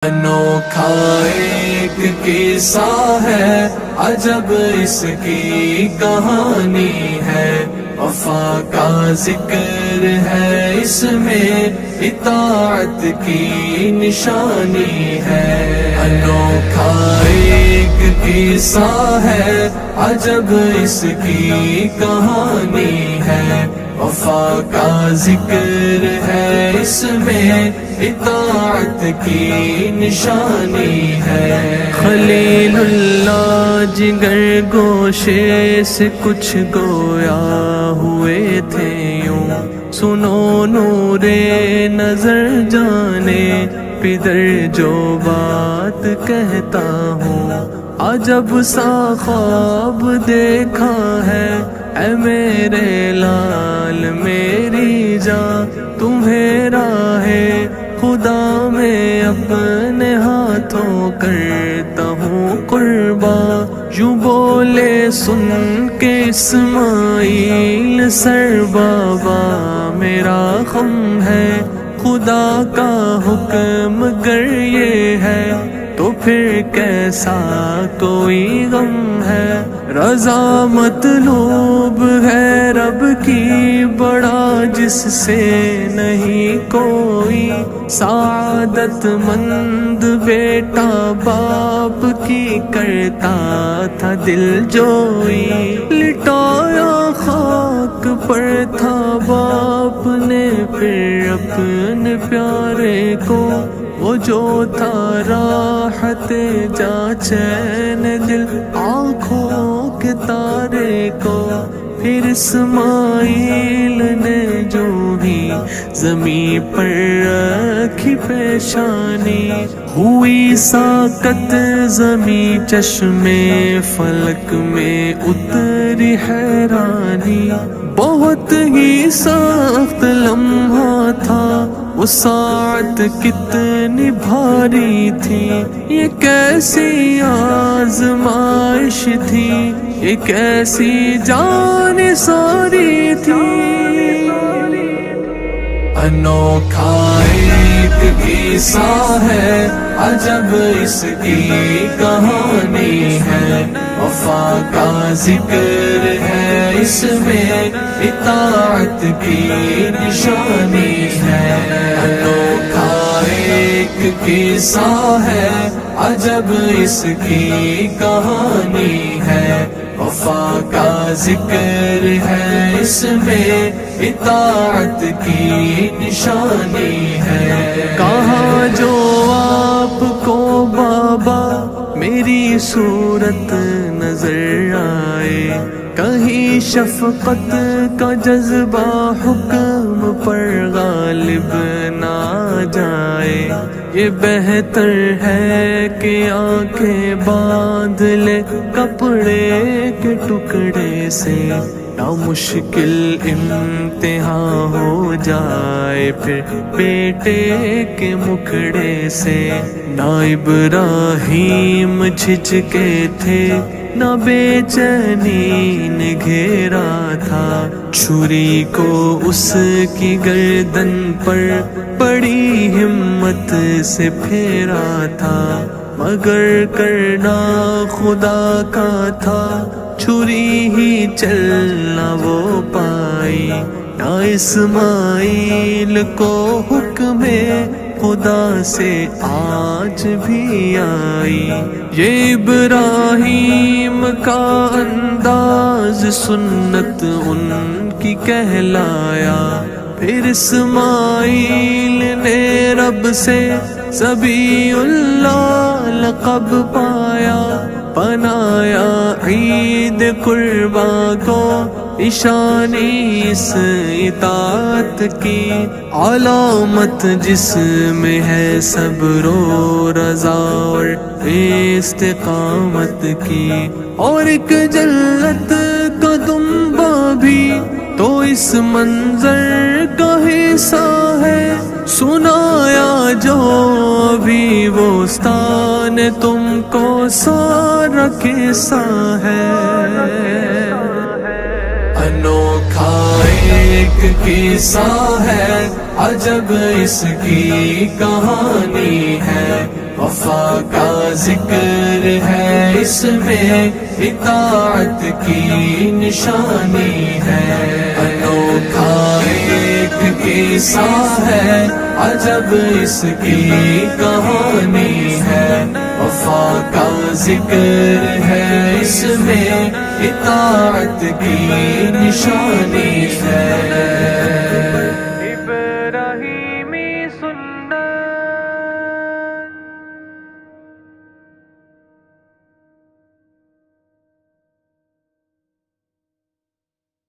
انوکھا ایک قصہ ہے، عجب اس کی کہانی ہے، وفا کا ذکر ہے اس میں، اطاعت کی نشانی ہے۔ انوکھا ایک قصہ ہے، عجب اس کی کہانی ہے، وفا کا ذکر ہے اس میں، اطاعت کی نشانی ہے۔ خلیل اللہ جگر گوشے سے کچھ گویا ہوئے تھے یوں، سنو نور نظر جانے پدر جو بات کہتا ہوں، عجب سا خواب دیکھا ہے اے میرے لال میری جاں، تمہیں راہ خدا میں اپنے ہاتھوں کرتا ہوں قرباں۔ یوں بولے سن کے اسماعیل، سر بابا میرا غم ہے، خدا کا حکم گر یہ ہے تو پھر کیسا کوئی غم ہے۔ رضا مطلوب ہے رب کی بڑا، جس سے نہیں کوئی، سعادت مند بیٹا باپ کی کرتا تھا دل جوئی، لٹایا خاک پر تھا باپ نے پھر اپنے پیارے کو، وہ جو تھا راحت جا چین دل آنکھوں کے تارے کو، پھر اسماعیل نے جو ہی زمین پر رکھی پیشانی، ہوئی ساکت زمین چشمے فلک میں اتری حیرانی، بہت ہی سخت لمحہ تھا وہ ساعت کتنی بھاری تھی، یہ کیسی آزمائش تھی، یہ کیسی جان ساری تھی۔ انوکھا ایک قصہ ہے، عجب اس کی کہانی ہے، وفا کا ذکر ہے اس میں، اطاعت کی نشانی ہے۔ انوکھا ایک قصہ ہے، عجب اس کی کہانی ہے، وفا کا ذکر ہے اس میں، اطاعت کی نشانی ہے۔ کہاں جو آپ کو بابا میری صورت نظر آئے، کہیں شفقت کا جذبہ حکم پر غالب نہ جائے، یہ بہتر ہے کہ آنکھیں باندھ لے کپڑے کے ٹکڑے سے، نہ مشکل امتحان ہو جائے پھر بیٹے کے مکھڑے سے، نہ ابراہیم جھجکے تھے نہ بے چینی گھیرا تھا، چھری کو اس کی گردن پر بڑی ہمت سے پھیرا تھا، مگر کرنا خدا کا تھا، چھری ہی چلنا وہ پائی، نہ اسماعیل کو حکم خدا سے آج بھی آئی، یہ ابراہیم کا انداز سنت ان کی کہلایا، پھر اسماعیل نے رب سے ذبیح اللہ لقب پایا، بنایا عید قرباں کو نشانی اس اطاعت کی، علامت جس میں ہے صبر و رضا اور استقامت کی، اور ایک جنت کا دنبا بھی تو اس منظر کا حصہ ہے، سنایا جو بھی وسطی نے تم کو سارا قصہ ہے۔ انوکھا ایک قصہ ہے، عجب اس کی کہانی ہے، وفا کا ذکر ہے اس میں اطاعت کی نشانی ہے انوکھا ایک قصہ ہے عجب اس کی کہانی ہے وفا کا ذکر ہے اس میں اطاعت کی نشانی ہے ابراہیمی سنت